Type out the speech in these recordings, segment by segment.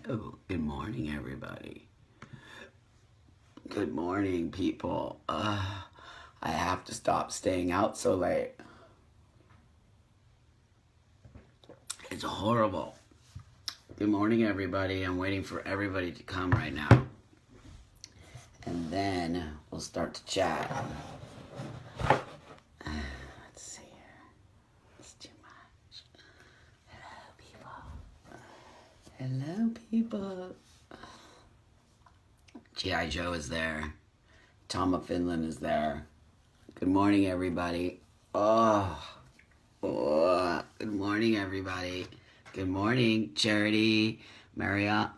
Hello. Good morning, everybody. Good morning, people. I have to stop staying out so late. It's horrible. Good morning, everybody. I'm waiting for everybody to come right now. And then we'll start to chat. Let's see here. It's too much. Hello, people. G.I. Joe is there. Tom of Finland is there. Good morning, everybody. Good morning, everybody. Good morning, Charity, Mariori,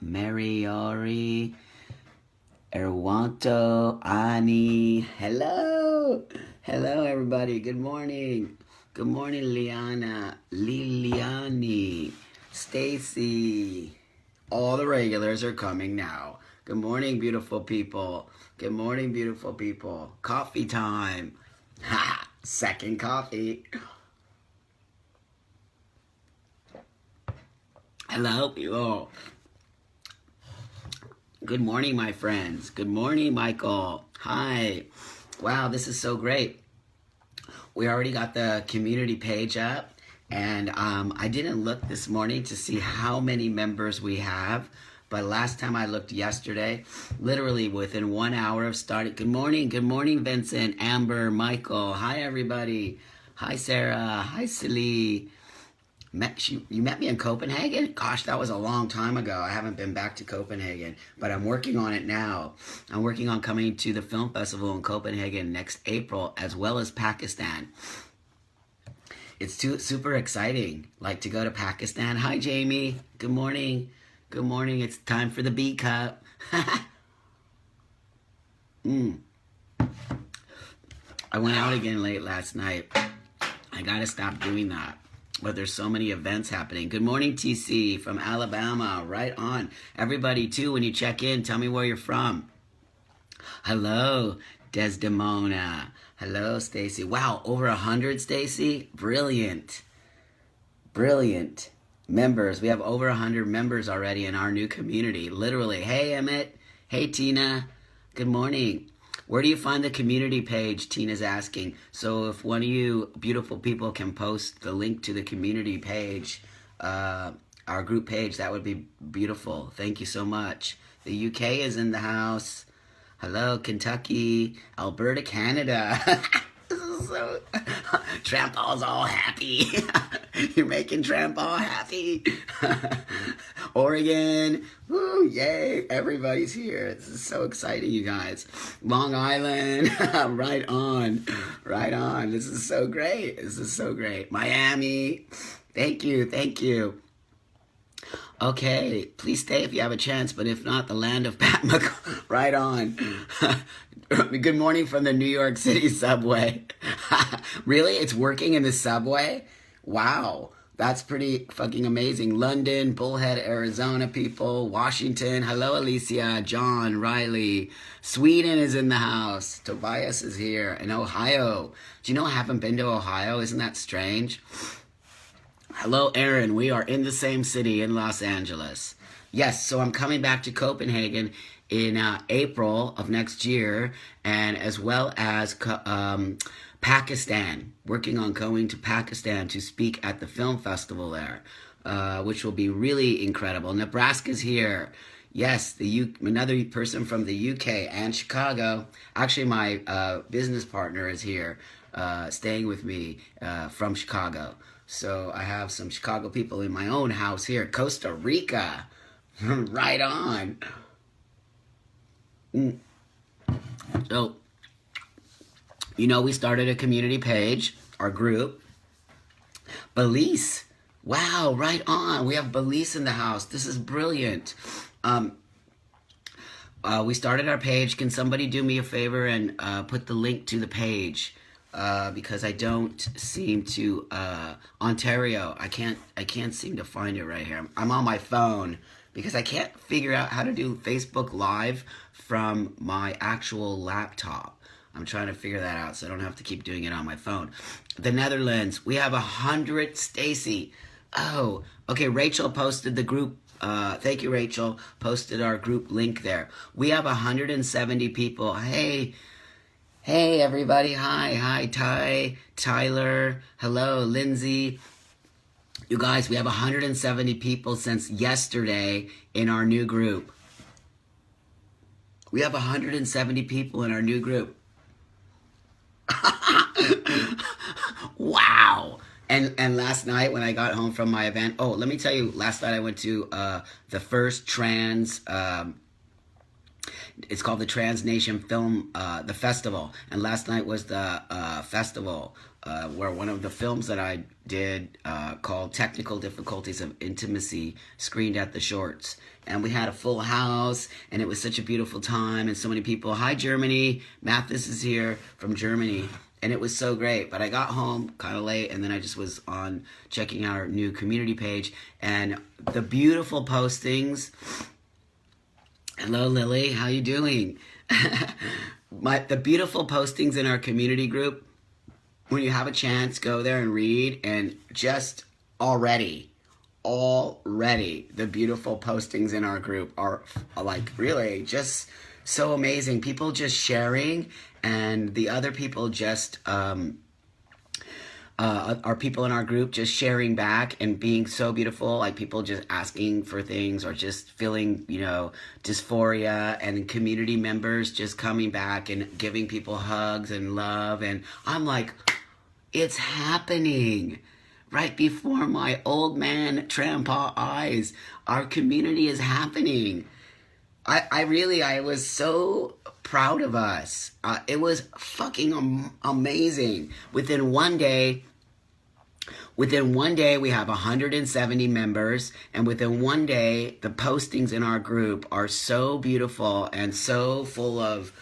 Erwanto, Ani. Hello. Hello, everybody. Good morning. Good morning, Liana, Liliani, Stacy. All the regulars are coming now. Good morning, beautiful people. Good morning, beautiful people. Coffee time. Ha! Second coffee. Hello, people. Good morning, my friends. Good morning, Michael. Hi. Wow, this is so great. We already got the community page up, and I didn't look this morning to see how many members we have, but last time I looked yesterday, literally within 1 hour of starting. Good morning, Vincent, Amber, Michael. Hi, everybody. Hi, Sarah. Hi, Celie. You met me in Copenhagen? Gosh, that was a long time ago. I haven't been back to Copenhagen, but I'm working on it now. I'm working on coming to the film festival in Copenhagen next April, as well as Pakistan. It's super exciting, like to go to Pakistan. Hi, Jamie. Good morning. Good morning. It's time for the B cup. I went out again late last night. I gotta stop doing that. But there's so many events happening. Good morning, TC from Alabama. Right on. Everybody, too, when you check in, tell me where you're from. Hello, Desdemona. Hello, Stacy. Wow, over 100, Stacy? Brilliant. Brilliant. Members. We have over 100 members already in our new community. Literally. Hey, Emmett. Hey, Tina. Good morning. Where do you find the community page? Tina's asking. So if one of you beautiful people can post the link to the community page, our group page, that would be beautiful. Thank you so much. The UK is in the house. Hello, Kentucky, Alberta, Canada. So Trampall's all happy. You're making Trampall happy. Oregon, woo, yay, everybody's here. This is so exciting, you guys. Long Island, right on, right on. This is so great. This is so great. Miami, thank you, thank you. Okay, please stay if you have a chance, but if not, the land of Pat McCall, right on. Good morning from the New York City subway. Really? It's working in the subway? Wow. That's pretty fucking amazing. London, Bullhead, Arizona people, Washington. Hello, Alicia, John, Riley. Sweden is in the house. Tobias is here. And Ohio. Do you know I haven't been to Ohio? Isn't that strange? Hello, Aaron. We are in the same city in Los Angeles. Yes, so I'm coming back to Copenhagen in April of next year, and as well as Pakistan, working on going to Pakistan to speak at the film festival there, which will be really incredible. Nebraska's here. Yes, another person from the UK and Chicago. Actually, my business partner is here, staying with me from Chicago. So I have some Chicago people in my own house here. Costa Rica. Right on. So, we started a community page, our group. Belize. Wow, right on. We have Belize in the house. This is brilliant. We started our page. Can somebody do me a favor and put the link to the page? Because I don't seem to Ontario. I can't seem to find it right here. I'm on my phone because I can't figure out how to do Facebook Live from my actual laptop. I'm trying to figure that out so I don't have to keep doing it on my phone. The Netherlands, we have 100. Stacy. Oh, okay. Rachel posted the group thank you, Rachel, posted our group link there. We have 170 people. Hey, everybody. Hi, Tyler. Hello, Lindsay. You guys, we have 170 people since yesterday in our new group. We have 170 people in our new group. Wow. And last night when I got home from my event, oh, let me tell you, last night I went to the first it's called the Trans Nation Film, the festival. And last night was the festival where one of the films that I did called Technical Difficulties of Intimacy screened at the Shorts. And we had a full house, and it was such a beautiful time, and so many people. Hi, Germany. Mathis is here from Germany. And it was so great. But I got home kind of late, and then I just was on checking our new community page. And the beautiful postings. Hello, Lily. How you doing? The beautiful postings in our community group. When you have a chance, go there and read. And just already, the beautiful postings in our group are like really just so amazing. People just sharing, and the other people just are people in our group just sharing back and being so beautiful, like people just asking for things or just feeling, dysphoria, and community members just coming back and giving people hugs and love. And I'm like, it's happening right before my old man Trampa eyes. Our community is happening. I was so proud of us. It was fucking amazing. Within one day, we have 170 members, and within one day, the postings in our group are so beautiful and so full of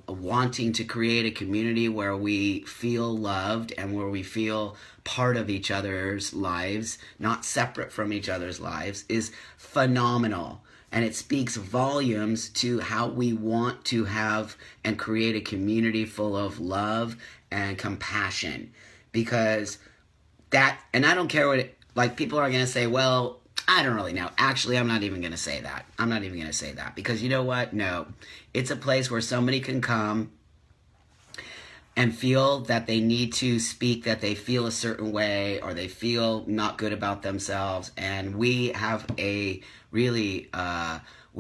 wanting to create a community where we feel loved and where we feel part of each other's lives, not separate from each other's lives, is phenomenal. And it speaks volumes to how we want to have and create a community full of love and compassion. Because that, and I don't care what people are going to say, well, I don't really know. Actually, I'm not even going to say that. Because you know what? No. It's a place where somebody can come and feel that they need to speak, that they feel a certain way, or they feel not good about themselves. And we have a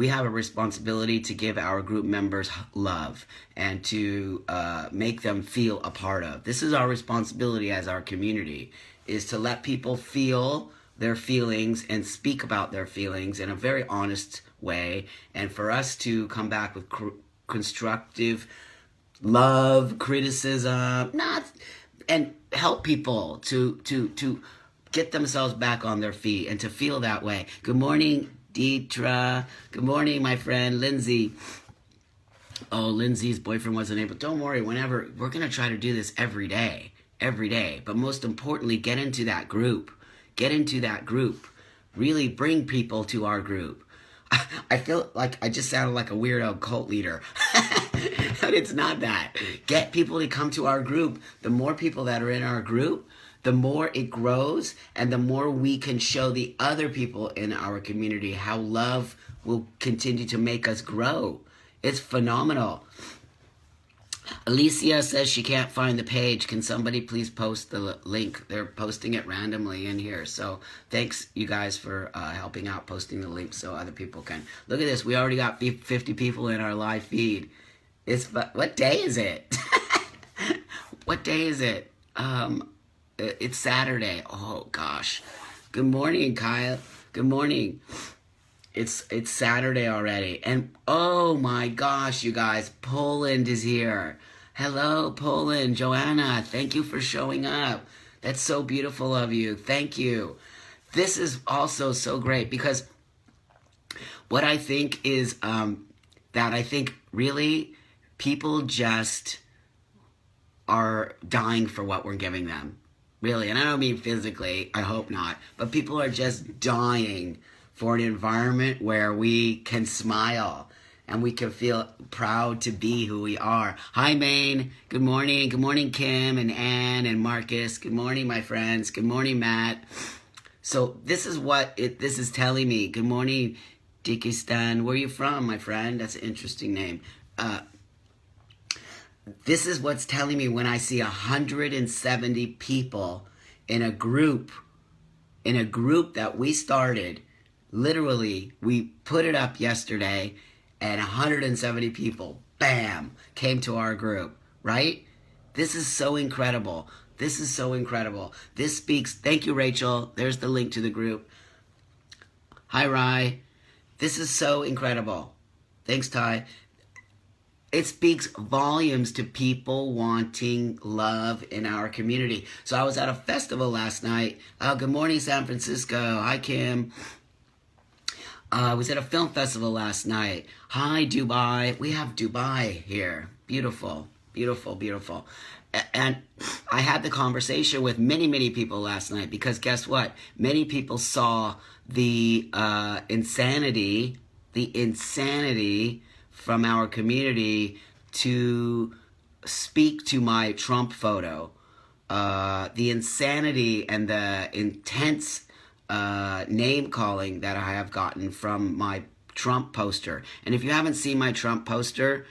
responsibility to give our group members love and to make them feel a part of. This is our responsibility as our community, is to let people feel their feelings and speak about their feelings in a very honest way, and for us to come back with constructive love, criticism, and help people to get themselves back on their feet and to feel that way. Good morning, Deetra. Good morning, my friend Lindsay. Oh, Lindsay's boyfriend wasn't able. Don't worry. Whenever we're gonna try to do this every day. But most importantly, get into that group. Really bring people to our group. I feel like I just sounded like a weirdo cult leader. But it's not that. Get people to come to our group. The more people that are in our group, the more it grows, and the more we can show the other people in our community how love will continue to make us grow. It's phenomenal. Alicia says she can't find the page. Can somebody please post the link? They're posting it randomly in here. So thanks, you guys, for helping out posting the link so other people can. Look at this. We already got 50 people in our live feed. What day is it? What day is it? It's Saturday. Oh, gosh. Good morning, Kyle. Good morning. It's Saturday already. And oh my gosh, you guys, Poland is here. Hello, Poland. Joanna, thank you for showing up. That's so beautiful of you. Thank you. This is also so great because what I think is that I think really people just are dying for what we're giving them. Really. And I don't mean physically. I hope not. But people are just dying for an environment where we can smile and we can feel proud to be who we are. Hi, Maine. Good morning. Good morning, Kim and Ann and Marcus. Good morning, my friends. Good morning, Matt. So this is what this is telling me. Good morning, Dikistan. Where are you from, my friend? That's an interesting name. This is what's telling me when I see 170 people in a group that we started. Literally, we put it up yesterday, and 170 people, bam, came to our group, right? This is so incredible. This is so incredible. This speaks, thank you, Rachel. There's the link to the group. Hi, Rai. This is so incredible. Thanks, Ty. It speaks volumes to people wanting love in our community. So I was at a festival last night. Good morning, San Francisco. Hi, Kim. I was at a film festival last night. Hi, Dubai. We have Dubai here. Beautiful, beautiful, beautiful. And I had the conversation with many, many people last night because guess what? Many people saw the insanity from our community to speak to my Trump photo. The insanity and the intense name calling that I have gotten from my Trump poster. And if you haven't seen my Trump poster,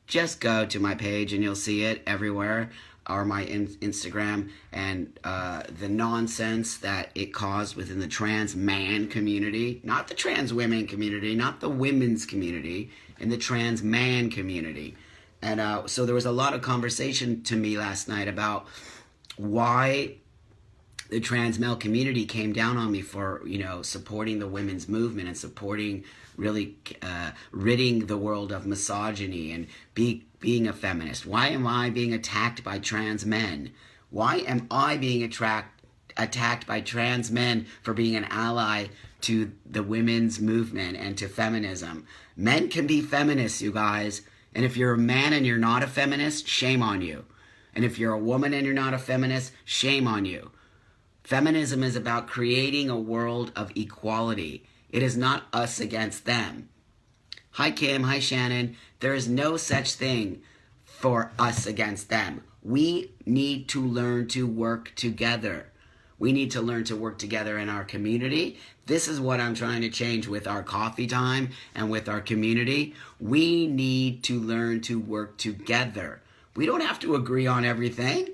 just go to my page and you'll see it everywhere, or my Instagram, and the nonsense that it caused within the trans man community, not the trans women community, not the women's community, in the trans man community. And so there was a lot of conversation to me last night about why the trans male community came down on me for, supporting the women's movement and supporting really ridding the world of misogyny and being a feminist. Why am I being attacked by trans men? Why am I being attacked by trans men for being an ally to the women's movement and to feminism? Men can be feminists, you guys. And if you're a man and you're not a feminist, shame on you. And if you're a woman and you're not a feminist, shame on you. Feminism is about creating a world of equality. It is not us against them. Hi, Kim. Hi, Shannon. There is no such thing for us against them. We need to learn to work together. We need to learn to work together in our community. This is what I'm trying to change with our coffee time and with our community. We need to learn to work together. We don't have to agree on everything.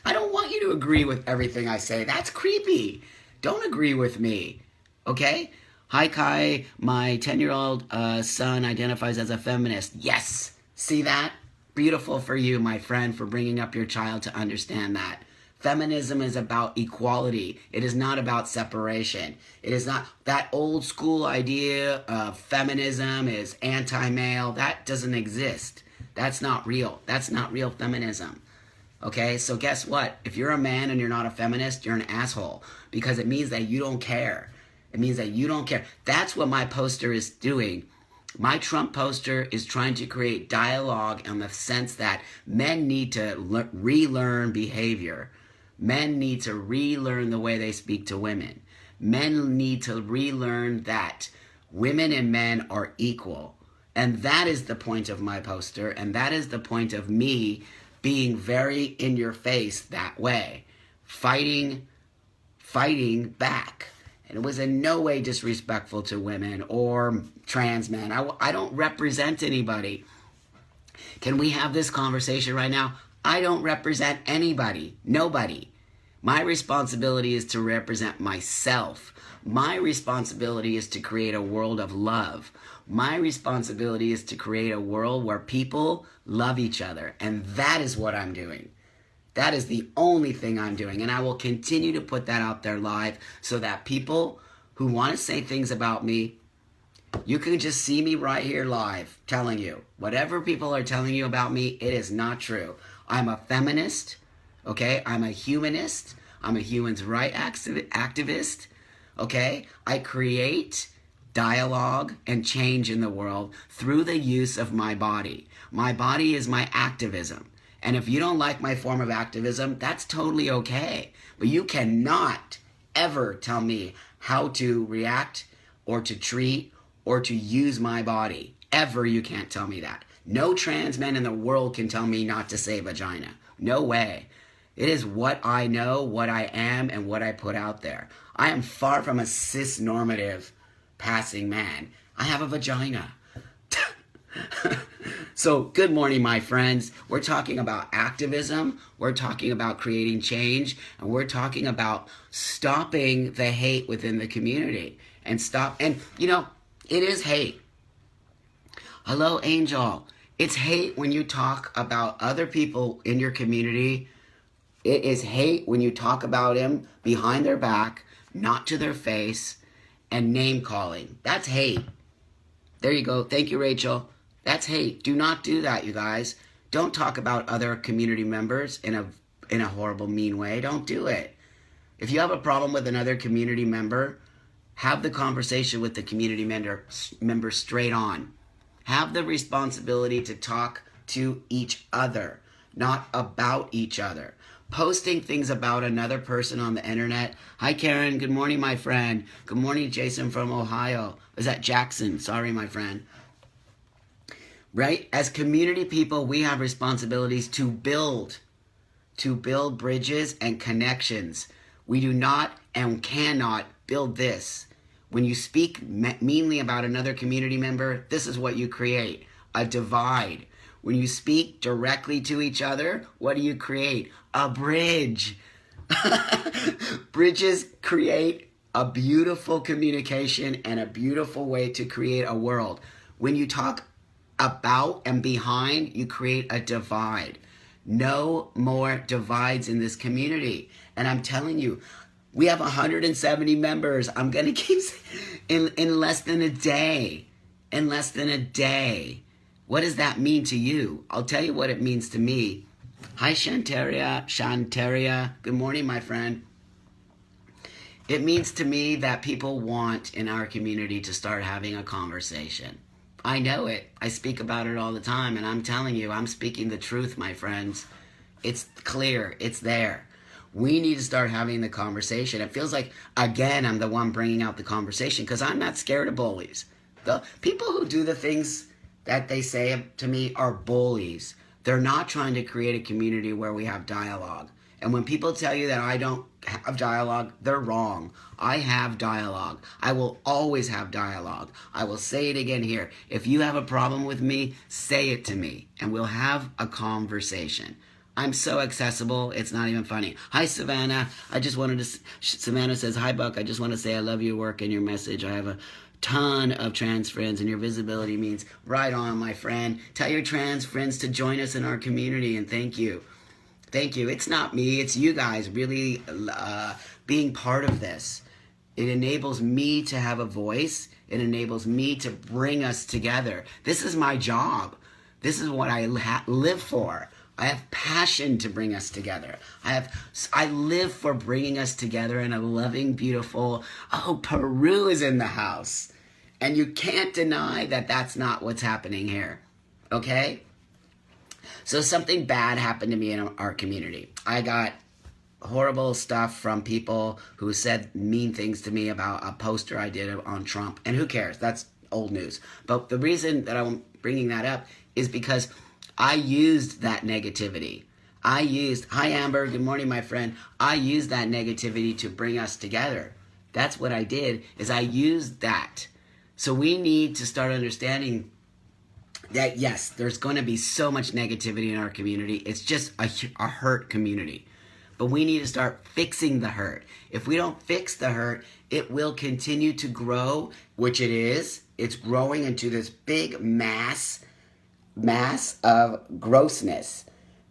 I don't want you to agree with everything I say. That's creepy. Don't agree with me. Okay? Hi, Kai. My 10-year-old son identifies as a feminist. Yes. See that? Beautiful for you, my friend, for bringing up your child to understand that. Feminism is about equality. It is not about separation. It is not that old school idea of feminism is anti-male. That doesn't exist. That's not real. That's not real feminism. Okay, so guess what? If you're a man and you're not a feminist, you're an asshole because it means that you don't care. It means that you don't care. That's what my poster is doing. My Trump poster is trying to create dialogue in the sense that men need to relearn behavior. Men need to relearn the way they speak to women. Men need to relearn that women and men are equal. And that is the point of my poster, and that is the point of me being very in your face that way, fighting back. And it was in no way disrespectful to women or trans men. I don't represent anybody. Can we have this conversation right now? I don't represent anybody, nobody. My responsibility is to represent myself. My responsibility is to create a world of love. My responsibility is to create a world where people love each other. And that is what I'm doing. That is the only thing I'm doing. And I will continue to put that out there live so that people who want to say things about me, you can just see me right here live telling you. Whatever people are telling you about me, it is not true. I'm a feminist, okay? I'm a humanist. I'm a human's rights activist, okay? I create dialogue and change in the world through the use of my body. My body is my activism. And if you don't like my form of activism, that's totally okay. But you cannot ever tell me how to react or to treat or to use my body. Ever you can't tell me that. No trans men in the world can tell me not to say vagina. No way. It is what I know, what I am, and what I put out there. I am far from a cis-normative passing man. I have a vagina. So, good morning, my friends. We're talking about activism. We're talking about creating change. And we're talking about stopping the hate within the community. And you know, it is hate. Hello, Angel. It's hate when you talk about other people in your community. It is hate when you talk about them behind their back, not to their face, and name calling. That's hate. There you go. Thank you, Rachel. That's hate. Do not do that, you guys. Don't talk about other community members in a horrible, mean way. Don't do it. If you have a problem with another community member, have the conversation with the community member straight on. Have the responsibility to talk to each other, not about each other. Posting things about another person on the internet. Hi, Karen. Good morning, my friend. Good morning, Jason from Ohio. Is that Jackson? Sorry, my friend. Right? As community people, we have responsibilities to build bridges and connections. We do not and cannot build this. When you speak meanly about another community member, this is what you create, a divide. When you speak directly to each other, what do you create? A bridge. Bridges create a beautiful communication and a beautiful way to create a world. When you talk about and behind, you create a divide. No more divides in this community. And I'm telling you, we have 170 members. I'm going to keep in less than a day. In less than a day. What does that mean to you? I'll tell you what it means to me. Hi, Shantaria. Good morning, my friend. It means to me that people want in our community to start having a conversation. I know it. I speak about it all the time, and I'm telling you, I'm speaking the truth, my friends. It's clear. It's there. We need to start having the conversation. It feels like, again, I'm the one bringing out the conversation because I'm not scared of bullies. The people who do the things that they say to me are bullies. They're not trying to create a community where we have dialogue. And when people tell you that I don't have dialogue, they're wrong. I have dialogue. I will always have dialogue. I will say it again here. If you have a problem with me, say it to me, and we'll have a conversation. I'm so accessible, it's not even funny. Hi, Savannah. Savannah says, hi, Buck. I just want to say I love your work and your message. I have a ton of trans friends, and your visibility means right on, my friend. Tell your trans friends to join us in our community, and thank you. Thank you. It's not me. It's you guys really being part of this. It enables me to have a voice. It enables me to bring us together. This is my job. This is what I live for. I have passion to bring us together. I live for bringing us together in a loving, beautiful, Peru is in the house. And you can't deny that that's not what's happening here. Okay? So something bad happened to me in our community. I got horrible stuff from people who said mean things to me about a poster I did on Trump. And who cares? That's old news. But the reason that I'm bringing that up is because I used that negativity. Hi Amber, good morning, my friend. I used that negativity to bring us together. That's what I did, is I used that. So we need to start understanding that, yes, there's going to be so much negativity in our community. It's just a hurt community. But we need to start fixing the hurt. If we don't fix the hurt, it will continue to grow, which it is. It's growing into this big mass of grossness.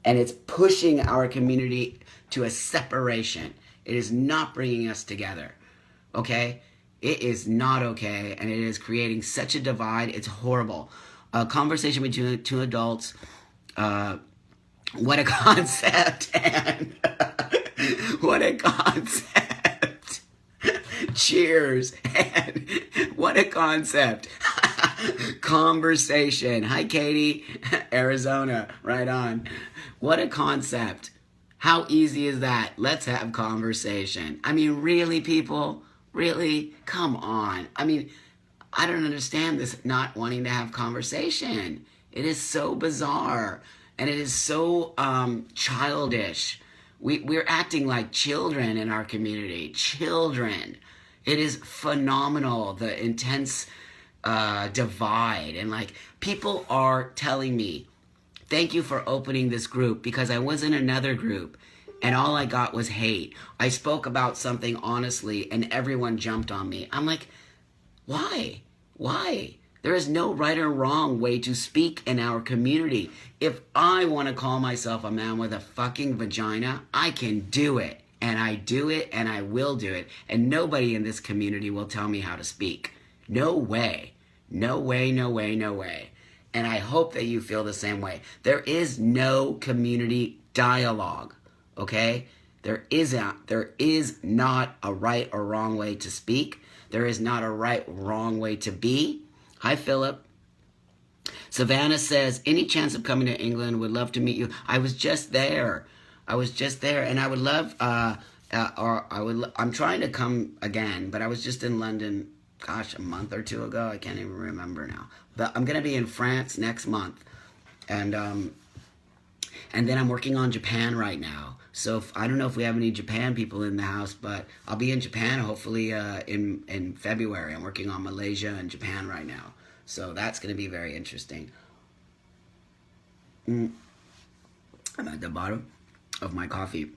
And it's pushing our community to a separation. It is not bringing us together. Okay? It is not okay. And it is creating such a divide. It's horrible. A conversation between two adults. What a concept. And what a concept. Cheers. And what a concept. Conversation. Hi, Katie. Arizona. Right on. What a concept. How easy is that? Let's have conversation. I mean, really, people? Really? Come on. I mean, I don't understand this not wanting to have conversation. It is so bizarre. And it is so childish. We're acting like children in our community. Children. It is phenomenal, the intense divide. And like, people are telling me, thank you for opening this group, because I was in another group and all I got was hate. I spoke about something honestly and everyone jumped on me. I'm like, why? Why? There is no right or wrong way to speak in our community. If I want to call myself a man with a fucking vagina, I can do it. And I do it and I will do it. And nobody in this community will tell me how to speak. No way. No way, no way, no way. And I hope that you feel the same way. There is no community dialogue, okay? There is not a right or wrong way to speak. There is not a right or wrong way to be. Hi, Philip. Savannah says, any chance of coming to England? Would love to meet you. I was just there. And I would love, I'm trying to come again, but I was just in London, gosh, a month or two ago. I can't even remember now. But I'm going to be in France next month. And then I'm working on Japan right now. So I don't know if we have any Japan people in the house, but I'll be in Japan hopefully in February. I'm working on Malaysia and Japan right now. So that's going to be very interesting. I'm at the bottom of my coffee.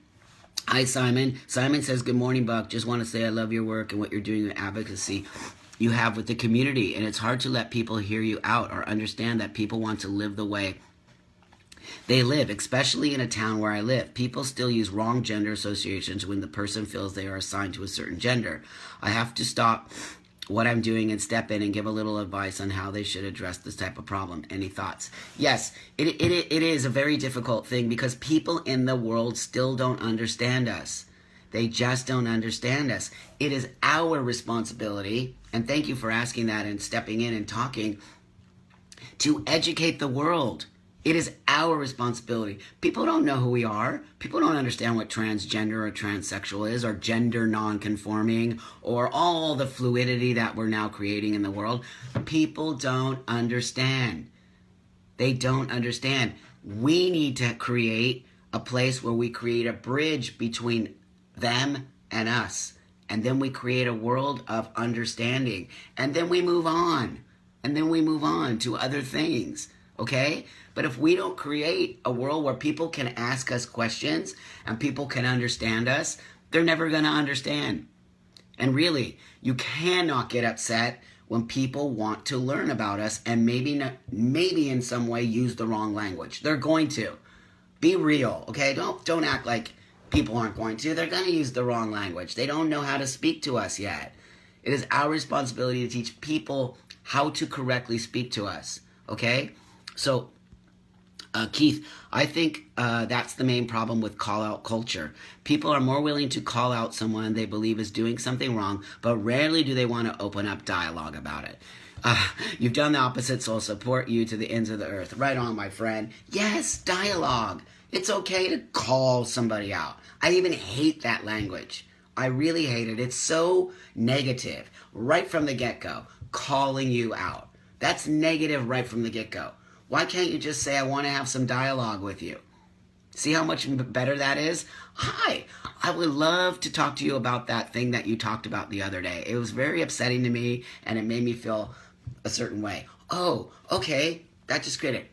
Hi, Simon. Simon says, good morning, Buck. Just want to say I love your work and what you're doing with advocacy you have with the community. And it's hard to let people hear you out or understand that people want to live the way they live, especially in a town where I live. People still use wrong gender associations when the person feels they are assigned to a certain gender. I have to stop what I'm doing and step in and give a little advice on how they should address this type of problem. Any thoughts? Yes, it is a very difficult thing because people in the world still don't understand us. They just don't understand us. It is our responsibility, and thank you for asking that and stepping in and talking, to educate the world. It is our responsibility. People don't know who we are. People don't understand what transgender or transsexual is, or gender non-conforming, or all the fluidity that we're now creating in the world. People don't understand. They don't understand. We need to create a place where we create a bridge between them and us. And then we create a world of understanding. And then we move on. And then we move on to other things. Okay? But if we don't create a world where people can ask us questions and people can understand us, they're never going to understand. And really, you cannot get upset when people want to learn about us and maybe in some way use the wrong language. They're going to. Be real, okay? Don't act like people aren't going to. They're going to use the wrong language. They don't know how to speak to us yet. It is our responsibility to teach people how to correctly speak to us, okay? So, Keith, I think that's the main problem with call-out culture. People are more willing to call out someone they believe is doing something wrong, but rarely do they want to open up dialogue about it. You've done the opposite, so I'll support you to the ends of the earth. Right on, my friend. Yes, dialogue. It's okay to call somebody out. I even hate that language. I really hate it. It's so negative. Right from the get-go, calling you out. That's negative right from the get-go. Why can't you just say, I want to have some dialogue with you? See how much better that is? Hi, I would love to talk to you about that thing that you talked about the other day. It was very upsetting to me, and it made me feel a certain way. Oh, okay, that just created it.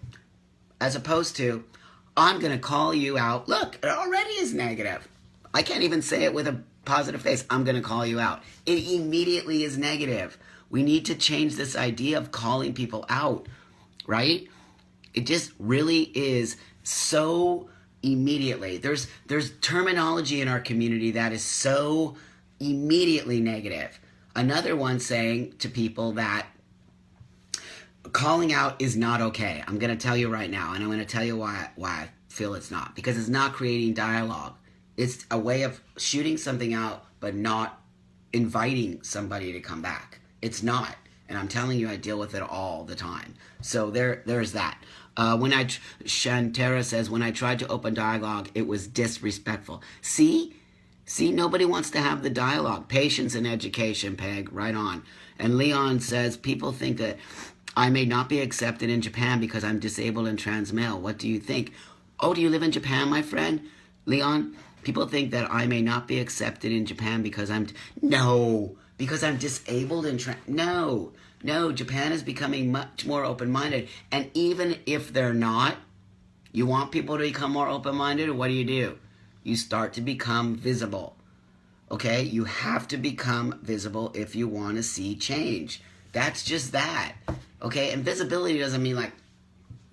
As opposed to, I'm going to call you out. Look, it already is negative. I can't even say it with a positive face. I'm going to call you out. It immediately is negative. We need to change this idea of calling people out, right? It just really is so immediately. There's terminology in our community that is so immediately negative. Another one saying to people that calling out is not okay. I'm going to tell you right now, and I'm going to tell you why I feel it's not. Because it's not creating dialogue. It's a way of shooting something out, but not inviting somebody to come back. It's not. And I'm telling you, I deal with it all the time. So there's that. Shantara says, when I tried to open dialogue, it was disrespectful. See, nobody wants to have the dialogue. Patience and education, Peg, right on. And Leon says, people think that I may not be accepted in Japan because I'm disabled and trans male. What do you think? Oh, do you live in Japan, my friend? Leon, People think that I may not be accepted in Japan because no, because I'm disabled and no, Japan is becoming much more open-minded. And even if they're not, you want people to become more open-minded, what do? You start to become visible. Okay? You have to become visible if you want to see change. That's just that. Okay? And visibility doesn't mean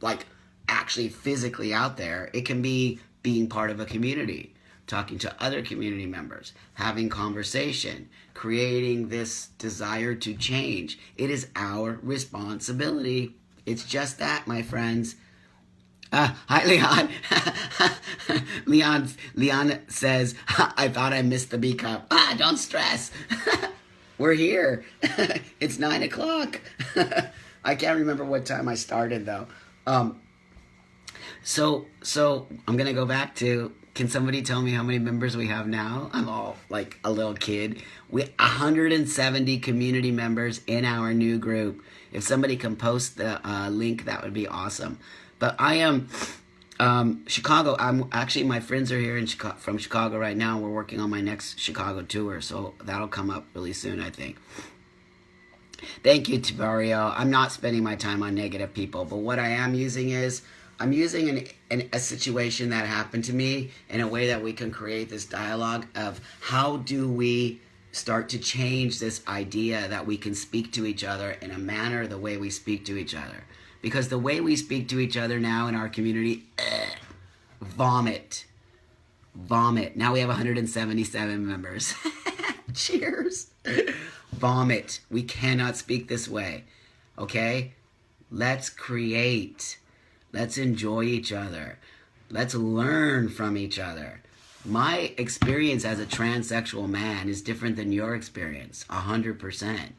like actually physically out there. It can be being part of a community, talking to other community members, having conversation, creating this desire to change. It is our responsibility. It's just that, my friends. Hi, Leon. Leon says, I thought I missed the B cup. Don't stress. We're here. It's 9 o'clock. I can't remember what time I started, though. So I'm going to go back to, can somebody tell me how many members we have now? I'm all like a little kid. We 170 community members in our new group. If somebody can post the link, that would be awesome. But I am Chicago. I'm actually, my friends are here from Chicago right now. We're working on my next Chicago tour, so that'll come up really soon, I think. Thank you, Tibario. I'm not spending my time on negative people, but what I am using is, I'm using a situation that happened to me in a way that we can create this dialogue of how do we start to change this idea that we can speak to each other in a manner the way we speak to each other. Because the way we speak to each other now in our community, vomit. Vomit. Now we have 177 members. Cheers. Vomit. We cannot speak this way. Okay? Let's create. Let's enjoy each other. Let's learn from each other. My experience as a transsexual man is different than your experience, 100%.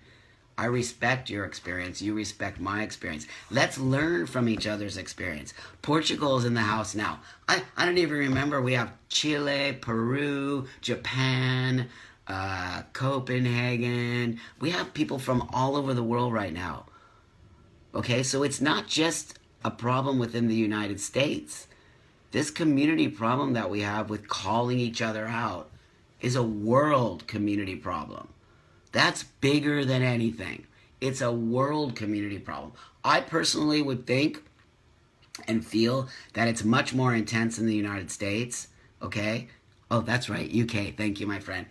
I respect your experience. You respect my experience. Let's learn from each other's experience. Portugal's in the house now. I don't even remember. We have Chile, Peru, Japan, Copenhagen. We have people from all over the world right now. Okay, so it's not just a problem within the United States. This community problem that we have with calling each other out is a world community problem. That's bigger than anything. It's a world community problem. I personally would think and feel that it's much more intense in the United States, okay? Oh, that's right, UK. Thank you, my friend.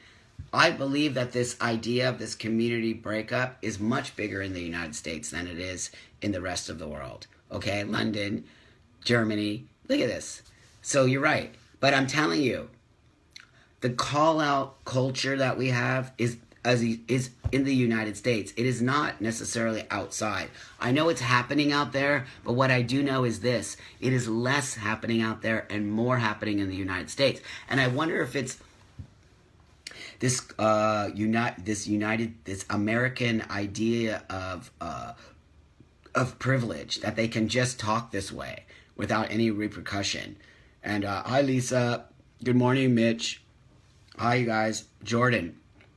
I believe that this idea of this community breakup is much bigger in the United States than it is in the rest of the world, okay? London, Germany, look at this. So you're right. But I'm telling you, the call-out culture that we have is in the United States. It is not necessarily outside. I know it's happening out there, but what I do know is this. It is less happening out there and more happening in the United States. And I wonder if it's this American idea of privilege, that they can just talk this way without any repercussion. And hi, Lisa. Good morning, Mitch. Hi, you guys. Jordan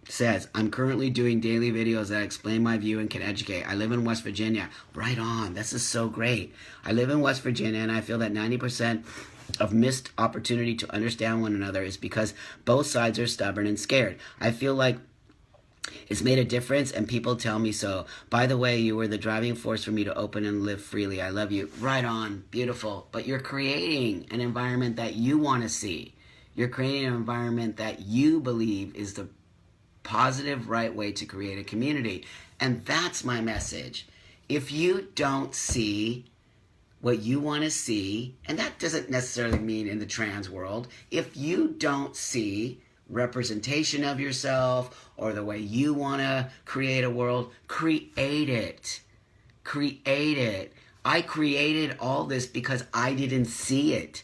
says, I'm currently doing daily videos that explain my view and can educate. I live in West Virginia. Right on. This is so great. I live in West Virginia, and I feel that 90% of missed opportunity to understand one another is because both sides are stubborn and scared. I feel like it's made a difference, and people tell me so. By the way, you were the driving force for me to open and live freely. I love you. Right on. Beautiful. But you're creating an environment that you want to see. You're creating an environment that you believe is the positive, right way to create a community. And that's my message. If you don't see what you want to see, and that doesn't necessarily mean in the trans world, if you don't see representation of yourself or the way you want to create a world, create it. Create it. I created all this because I didn't see it.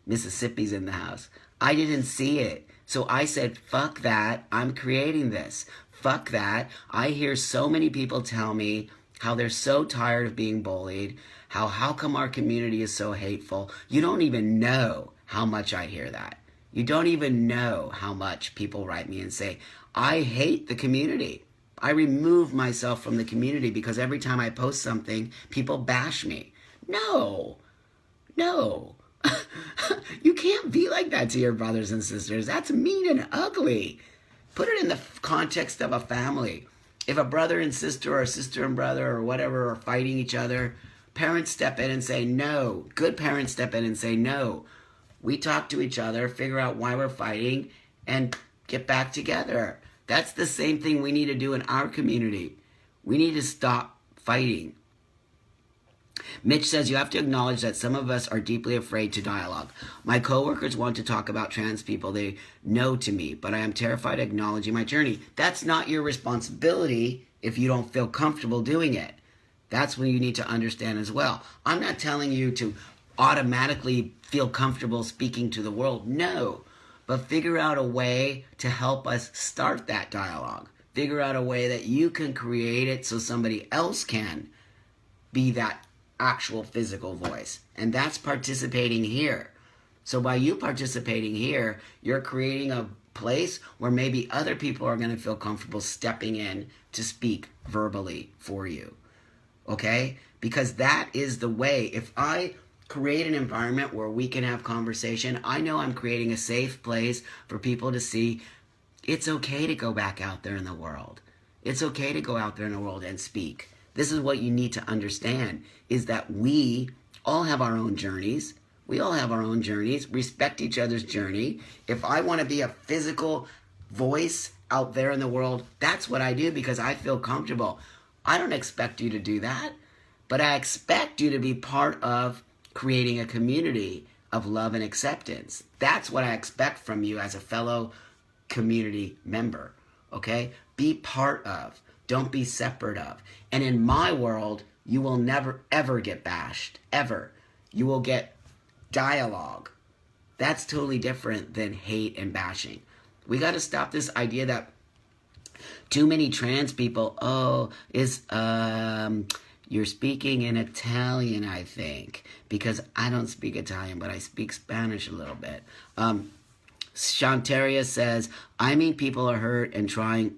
Mississippi's in the house. I didn't see it. So I said, fuck that, I'm creating this. Fuck that. I hear so many people tell me how they're so tired of being bullied, how come our community is so hateful. You don't even know how much I hear that. You don't even know how much people write me and say, I hate the community. I remove myself from the community because every time I post something, people bash me. No. You can't be like that to your brothers and sisters. That's mean and ugly. Put it in the context of a family. If a brother and sister or a sister and brother or whatever are fighting each other, parents step in and say no. Good parents step in and say no. We talk to each other, figure out why we're fighting, and get back together. That's the same thing we need to do in our community. We need to stop fighting. Mitch says, you have to acknowledge that some of us are deeply afraid to dialogue. My coworkers want to talk about trans people they know to me, but I am terrified of acknowledging my journey. That's not your responsibility if you don't feel comfortable doing it. That's when you need to understand as well. I'm not telling you to automatically feel comfortable speaking to the world. No. But figure out a way to help us start that dialogue. Figure out a way that you can create it so somebody else can be that actual physical voice. And that's participating here. So by you participating here, you're creating a place where maybe other people are going to feel comfortable stepping in to speak verbally for you. Okay? Because that is the way. If I create an environment where we can have conversation, I know I'm creating a safe place for people to see it's okay to go back out there in the world. It's okay to go out there in the world and speak. This is what you need to understand, is that we all have our own journeys. We all have our own journeys. Respect each other's journey. If I want to be a physical voice out there in the world, that's what I do because I feel comfortable. I don't expect you to do that, but I expect you to be part of creating a community of love and acceptance. That's what I expect from you as a fellow community member, okay? Be part of. Don't be separate of. And in my world, you will never, ever get bashed. Ever. You will get dialogue. That's totally different than hate and bashing. We got to stop this idea that too many trans people, you're speaking in Italian, I think. Because I don't speak Italian, but I speak Spanish a little bit. Shantaria says, I mean people are hurt and trying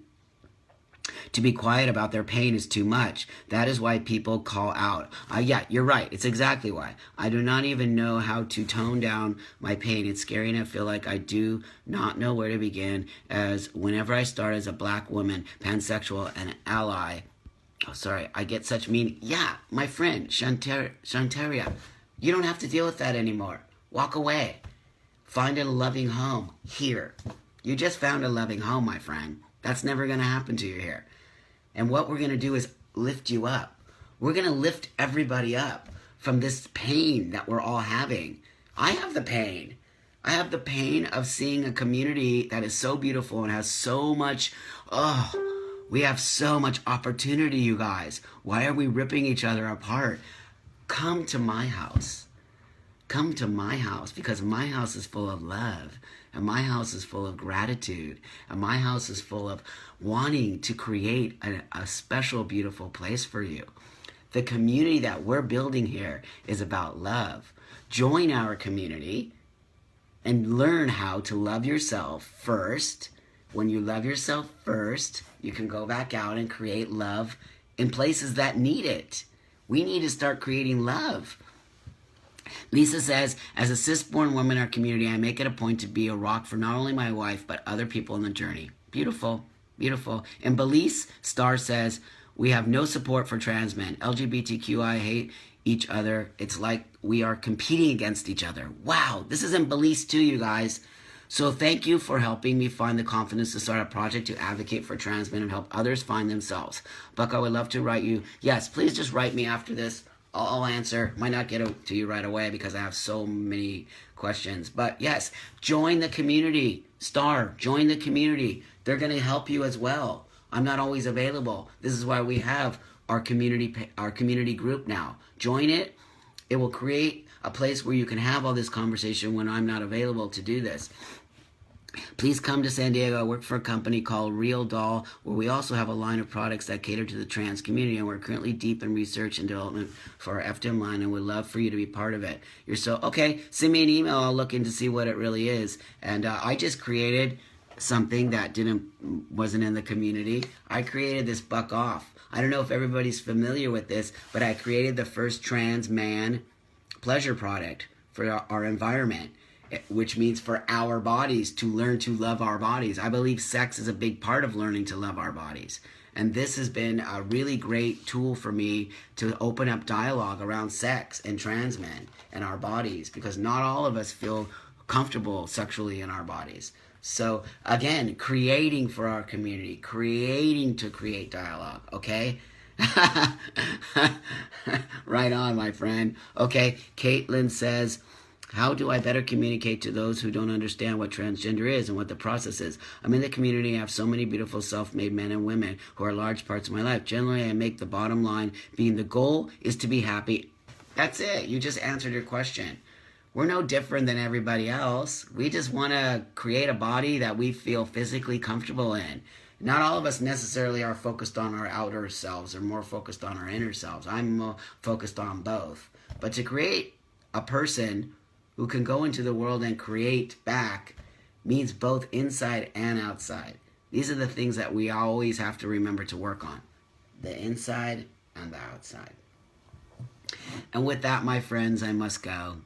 to be quiet about their pain is too much. That is why people call out. Yeah, you're right. It's exactly why. I do not even know how to tone down my pain. It's scary and I feel like I do not know where to begin, as whenever I start as a black woman, pansexual, and ally, I get such mean. Yeah, my friend, Shantaria, you don't have to deal with that anymore. Walk away. Find a loving home here. You just found a loving home, my friend. That's never going to happen to you here. And what we're going to do is lift you up. We're going to lift everybody up from this pain that we're all having. I have the pain. I have the pain of seeing a community that is so beautiful and has so much, we have so much opportunity, you guys. Why are we ripping each other apart? Come to my house. Come to my house, because my house is full of love. And my house is full of gratitude. And my house is full of wanting to create a special, beautiful place for you. The community that we're building here is about love. Join our community and learn how to love yourself first. When you love yourself first, you can go back out and create love in places that need it. We need to start creating love. Lisa says, as a cis-born woman in our community, I make it a point to be a rock for not only my wife, but other people in the journey. Beautiful, beautiful. And Belize Star says, we have no support for trans men. LGBTQI hate each other. It's like we are competing against each other. Wow, this is in Belize too, you guys. So thank you for helping me find the confidence to start a project to advocate for trans men and help others find themselves. Buck, I would love to write you. Yes, please just write me after this. I'll answer. Might not get to you right away because I have so many questions. But yes, join the community. Join the community. They're going to help you as well. I'm not always available. This is why we have our community group now. Join it. It will create a place where you can have all this conversation when I'm not available to do this. Please come to San Diego. I work for a company called Real Doll, where we also have a line of products that cater to the trans community, and we're currently deep in research and development for our FDM line, and would love for you to be part of it. Okay, send me an email. I'll look in to see what it really is. And I just created something that wasn't in the community. I created this Buck Off. I don't know if everybody's familiar with this, but I created the first trans man pleasure product for our environment, which means for our bodies to learn to love our bodies. I believe sex is a big part of learning to love our bodies. And this has been a really great tool for me to open up dialogue around sex and trans men and our bodies, because not all of us feel comfortable sexually in our bodies. So again, creating for our community, creating to create dialogue, okay? Right on, my friend. Okay, Katelyn says, how do I better communicate to those who don't understand what transgender is and what the process is? I'm in the community. I have so many beautiful self-made men and women who are large parts of my life. Generally, I make the bottom line being the goal is to be happy. That's it. You just answered your question. We're no different than everybody else. We just want to create a body that we feel physically comfortable in. Not all of us necessarily are focused on our outer selves or more focused on our inner selves. I'm more focused on both. But to create a person who can go into the world and create back means both inside and outside. These are the things that we always have to remember to work on. The inside and the outside. And with that, my friends, I must go.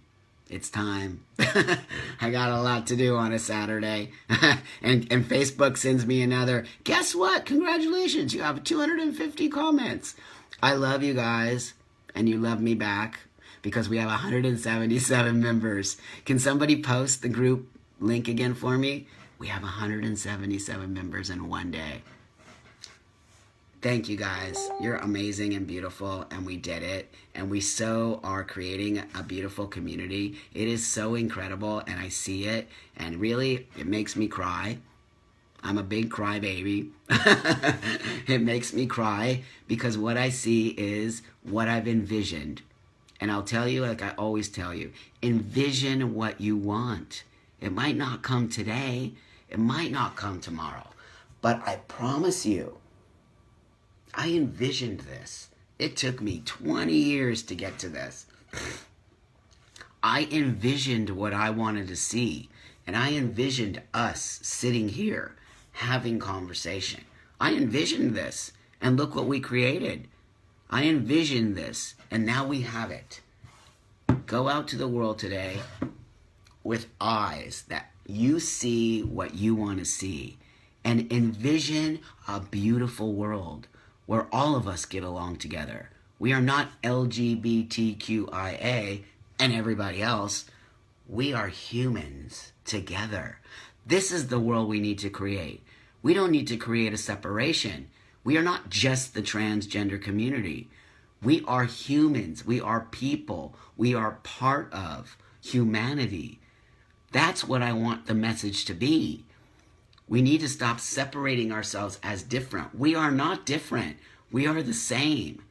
It's time. I got a lot to do on a Saturday. and Facebook sends me another, guess what? Congratulations, you have 250 comments. I love you guys, and you love me back, because we have 177 members. Can somebody post the group link again for me? We have 177 members in one day. Thank you guys. You're amazing and beautiful, and we did it. And we so are creating a beautiful community. It is so incredible, and I see it, and really, it makes me cry. I'm a big crybaby. It makes me cry because what I see is what I've envisioned. And I'll tell you, like I always tell you, envision what you want. It might not come today. It might not come tomorrow. But I promise you, I envisioned this. It took me 20 years to get to this. I envisioned what I wanted to see. And I envisioned us sitting here having conversation. I envisioned this. And look what we created. I envisioned this. And now we have it. Go out to the world today with eyes that you see what you want to see. And envision a beautiful world where all of us get along together. We are not LGBTQIA and everybody else. We are humans together. This is the world we need to create. We don't need to create a separation. We are not just the transgender community. We are humans. We are people. We are part of humanity. That's what I want the message to be. We need to stop separating ourselves as different. We are not different. We are the same.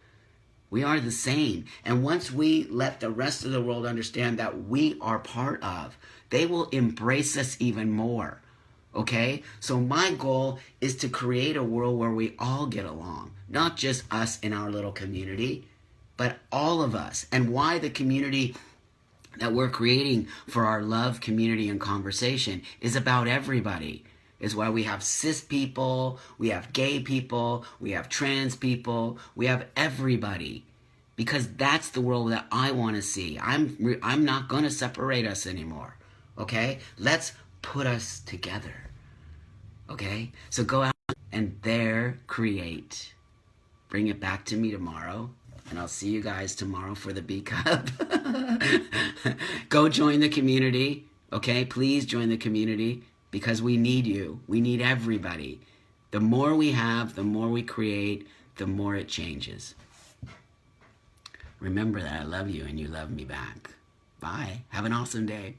We are the same. And once we let the rest of the world understand that we are part of, they will embrace us even more. Okay? So my goal is to create a world where we all get along. Not just us in our little community, but all of us. And why the community that we're creating for our love, community, and conversation is about everybody. Is why we have cis people, we have gay people, we have trans people, we have everybody. Because that's the world that I want to see. I'm not going to separate us anymore. Okay? Let's put us together. Okay? So go out and there create. Bring it back to me tomorrow. And I'll see you guys tomorrow for the Breakup. Go join the community. Okay? Please join the community. Because we need you. We need everybody. The more we have, the more we create, the more it changes. Remember that I love you and you love me back. Bye. Have an awesome day.